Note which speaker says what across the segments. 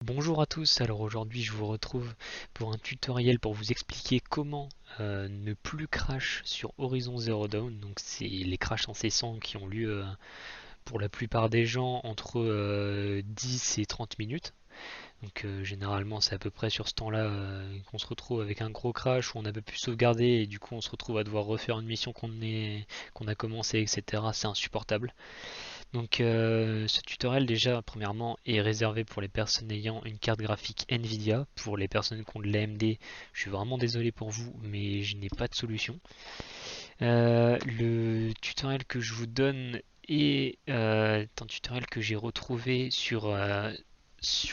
Speaker 1: Bonjour à tous, alors aujourd'hui je vous retrouve pour un tutoriel pour vous expliquer comment ne plus crash sur Horizon Zero Dawn. Donc c'est les crashs incessants qui ont lieu pour la plupart des gens entre 10 et 30 minutes. Donc généralement c'est à peu près sur ce temps-là qu'on se retrouve avec un gros crash où on n'a pas pu sauvegarder et du coup on se retrouve à devoir refaire une mission qu'on a commencé, etc. C'est insupportable. Donc ce tutoriel déjà premièrement est réservé pour les personnes ayant une carte graphique Nvidia. Pour les personnes qui ont de l'AMD, je suis vraiment désolé pour vous, mais je n'ai pas de solution. Le tutoriel que je vous donne est un tutoriel que j'ai retrouvé sur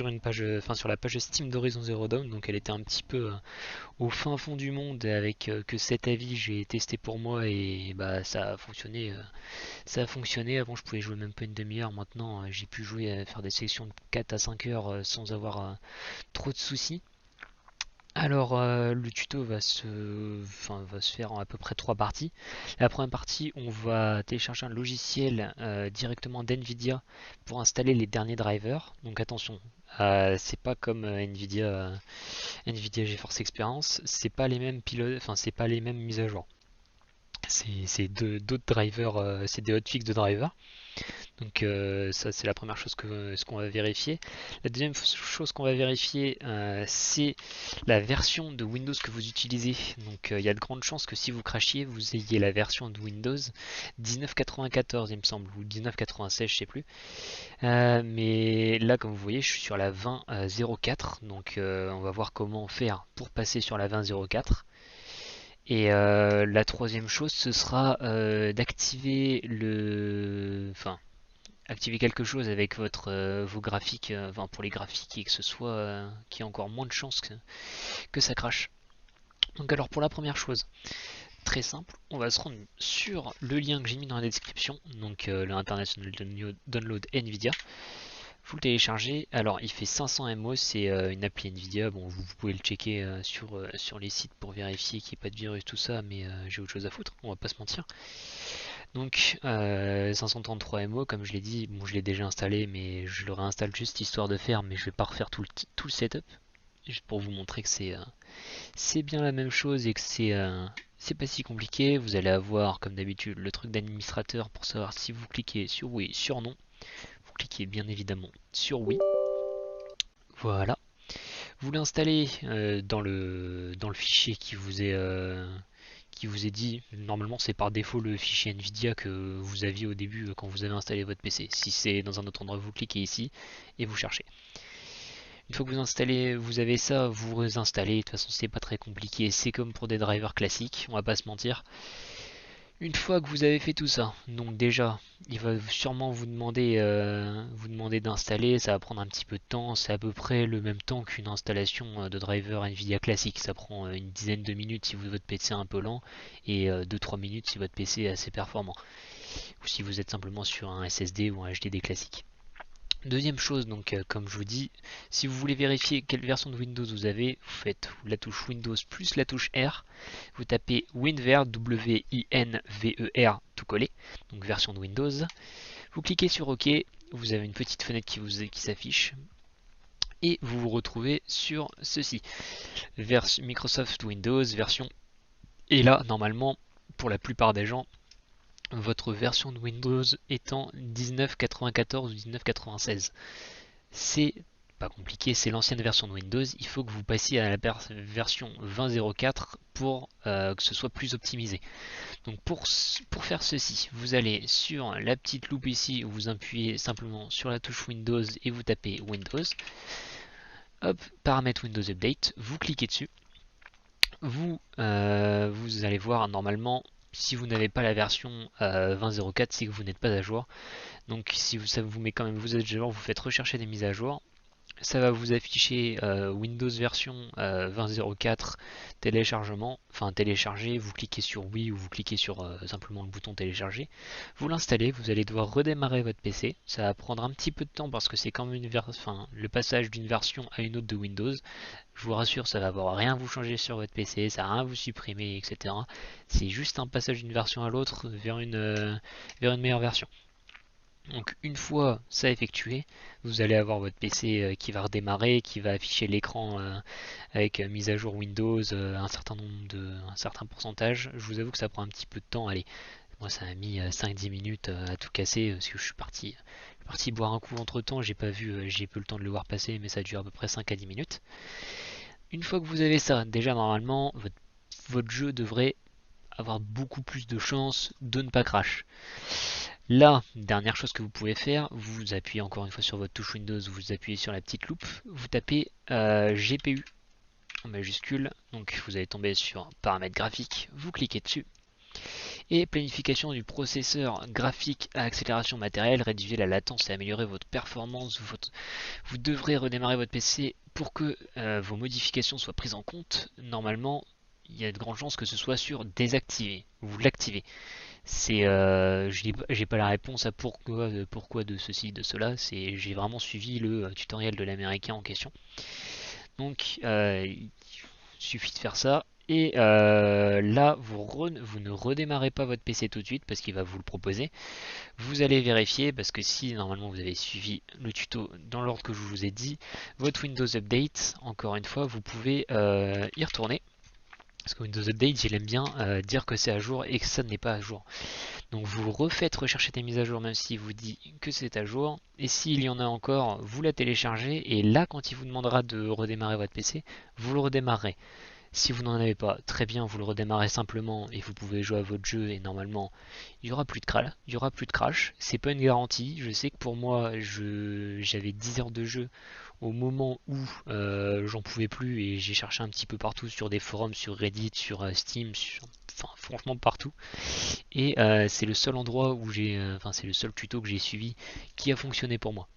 Speaker 1: une page, enfin sur la page Steam d'Horizon Zero Dawn. Donc elle était un petit peu au fin fond du monde avec que 7 avis. J'ai testé pour moi et bah ça a fonctionné. Ça a fonctionné, avant je pouvais jouer même pas une demi-heure, maintenant j'ai pu jouer faire des sélections de 4 à 5 heures sans avoir trop de soucis. Alors le tuto va se faire en à peu près 3 parties. La première partie, on va télécharger un logiciel directement d'NVIDIA pour installer les derniers drivers. Donc attention, c'est pas comme Nvidia GeForce Experience, c'est pas les mêmes pilotes, enfin c'est pas les mêmes mises à jour. C'est d'autres drivers, c'est des hotfix de drivers. Donc ça c'est la première chose ce qu'on va vérifier. La deuxième chose qu'on va vérifier c'est la version de Windows que vous utilisez. Donc il y a de grandes chances que si vous crashiez vous ayez la version de Windows 1994 il me semble ou 1996 je sais plus. Mais là comme vous voyez je suis sur la 20.04 donc on va voir comment faire pour passer sur la 20.04. Et la troisième chose, ce sera d'activer activer quelque chose avec vos graphiques, enfin pour les graphiques et que ce soit qu'il y ait encore moins de chances que ça crache. Donc alors pour la première chose, très simple, on va se rendre sur le lien que j'ai mis dans la description, donc le International Download Nvidia. Vous le téléchargez, alors il fait 500 MO, c'est une appli Nvidia, bon vous pouvez le checker sur les sites pour vérifier qu'il n'y ait pas de virus tout ça, mais j'ai autre chose à foutre, on va pas se mentir. Donc 533 MO, comme je l'ai dit, bon je l'ai déjà installé, mais je le réinstalle juste histoire de faire, mais je vais pas refaire tout le setup, juste pour vous montrer que c'est bien la même chose et que c'est pas si compliqué. Vous allez avoir comme d'habitude le truc d'administrateur pour savoir si vous cliquez sur oui, sur non. Vous cliquez bien évidemment sur oui. Voilà. Vous l'installez dans le fichier qui vous est dit. Normalement, c'est par défaut le fichier NVIDIA que vous aviez au début quand vous avez installé votre PC. Si c'est dans un autre endroit, vous cliquez ici et vous cherchez. Une fois que vous installez, vous avez ça, vous réinstallez. De toute façon, c'est pas très compliqué. C'est comme pour des drivers classiques, on va pas se mentir. Une fois que vous avez fait tout ça, donc déjà, il va sûrement vous demander d'installer, ça va prendre un petit peu de temps, c'est à peu près le même temps qu'une installation de driver Nvidia classique, ça prend une dizaine de minutes si votre PC est un peu lent et 2-3 minutes si votre PC est assez performant, ou si vous êtes simplement sur un SSD ou un HDD classique. Deuxième chose, donc comme je vous dis, si vous voulez vérifier quelle version de Windows vous avez, vous faites la touche Windows plus la touche R, vous tapez WinVer, W-I-N-V-E-R, tout collé, donc version de Windows, vous cliquez sur OK, vous avez une petite fenêtre qui s'affiche, et vous vous retrouvez sur ceci, Microsoft Windows version, et là, normalement, pour la plupart des gens, votre version de Windows étant 1994 ou 1996. C'est pas compliqué, c'est l'ancienne version de Windows. Il faut que vous passiez à la version 20.04 pour que ce soit plus optimisé. Donc pour faire ceci, vous allez sur la petite loupe ici, où vous appuyez simplement sur la touche Windows et vous tapez Windows. Hop, paramètres Windows Update, vous cliquez dessus. Vous allez voir normalement, si vous n'avez pas la version 20.04, c'est que vous n'êtes pas à jour. Donc si ça vous met quand même, vous êtes à jour, vous faites rechercher des mises à jour. Ça va vous afficher Windows version 20.04 téléchargement, enfin télécharger, vous cliquez sur oui ou vous cliquez sur simplement le bouton télécharger, vous l'installez, vous allez devoir redémarrer votre PC, ça va prendre un petit peu de temps parce que c'est quand même le passage d'une version à une autre de Windows, je vous rassure ça va avoir rien vous changer sur votre PC, ça va rien vous supprimer, etc. C'est juste un passage d'une version à l'autre vers une meilleure version. Donc une fois ça effectué, vous allez avoir votre PC qui va redémarrer, qui va afficher l'écran avec mise à jour Windows, un certain pourcentage. Je vous avoue que ça prend un petit peu de temps. Allez, moi ça a mis 5-10 minutes à tout casser parce que je suis parti boire un coup entre temps. J'ai peu le temps de le voir passer, mais ça dure à peu près 5 à 10 minutes. Une fois que vous avez ça, déjà normalement votre jeu devrait avoir beaucoup plus de chances de ne pas crash. Là, dernière chose que vous pouvez faire, vous appuyez encore une fois sur votre touche Windows, vous appuyez sur la petite loupe, vous tapez GPU en majuscule, donc vous allez tomber sur paramètres graphiques, vous cliquez dessus, et planification du processeur graphique à accélération matérielle, réduire la latence et améliorer votre performance. Vous devrez redémarrer votre PC pour que vos modifications soient prises en compte. Normalement, il y a de grandes chances que ce soit sur désactiver. Vous l'activez. J'ai pas la réponse à pourquoi de ceci, de cela. J'ai vraiment suivi le tutoriel de l'américain en question. Donc, il suffit de faire ça. Et là, vous ne redémarrez pas votre PC tout de suite parce qu'il va vous le proposer. Vous allez vérifier parce que si normalement vous avez suivi le tuto dans l'ordre que je vous ai dit, votre Windows Update, encore une fois, vous pouvez y retourner. Parce que Windows Update, il aime bien dire que c'est à jour et que ça n'est pas à jour. Donc vous refaites rechercher des mises à jour même s'il vous dit que c'est à jour. Et s'il y en a encore, vous la téléchargez. Et là, quand il vous demandera de redémarrer votre PC, vous le redémarrerez. Si vous n'en avez pas, très bien, vous le redémarrez simplement et vous pouvez jouer à votre jeu et normalement il n'y aura plus de crash. Il y aura plus de crash. C'est pas une garantie. Je sais que pour moi, j'avais 10 heures de jeu au moment où j'en pouvais plus et j'ai cherché un petit peu partout sur des forums, sur Reddit, sur Steam, enfin franchement partout. Et c'est le seul endroit où c'est le seul tuto que j'ai suivi qui a fonctionné pour moi.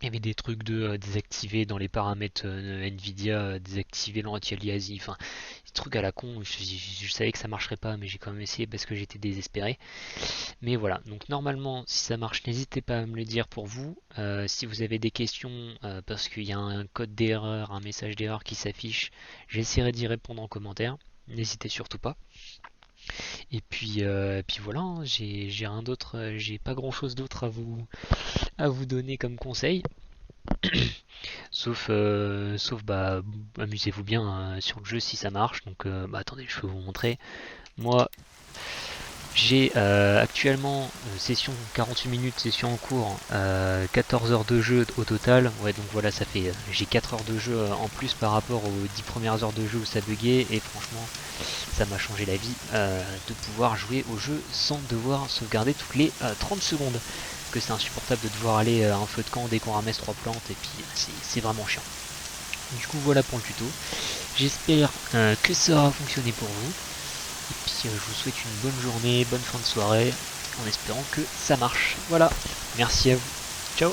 Speaker 1: Il y avait des trucs de désactiver dans les paramètres Nvidia, désactiver l'anti-aliasing, enfin des trucs à la con. Je savais que ça marcherait pas, mais j'ai quand même essayé parce que j'étais désespéré. Mais voilà, donc normalement, si ça marche, n'hésitez pas à me le dire pour vous. Si vous avez des questions, parce qu'il y a un code d'erreur, un message d'erreur qui s'affiche, j'essaierai d'y répondre en commentaire. N'hésitez surtout pas. Et puis voilà, hein, j'ai rien d'autre, j'ai pas grand chose d'autre à vous donner comme conseil. Sauf bah amusez-vous bien sur le jeu si ça marche. Donc bah, attendez, je peux vous montrer. Moi j'ai actuellement session 48 minutes, session en cours, 14 heures de jeu au total. Ouais, donc voilà, ça fait j'ai 4 heures de jeu en plus par rapport aux 10 premières heures de jeu où ça buguait. Et franchement, ça m'a changé la vie de pouvoir jouer au jeu sans devoir sauvegarder toutes les 30 secondes. Parce que c'est insupportable de devoir aller à un feu de camp dès qu'on ramasse 3 plantes. Et puis c'est vraiment chiant. Du coup, voilà pour le tuto. J'espère que ça aura fonctionné pour vous. Et puis je vous souhaite une bonne journée, bonne fin de soirée, en espérant que ça marche. Voilà, merci à vous. Ciao.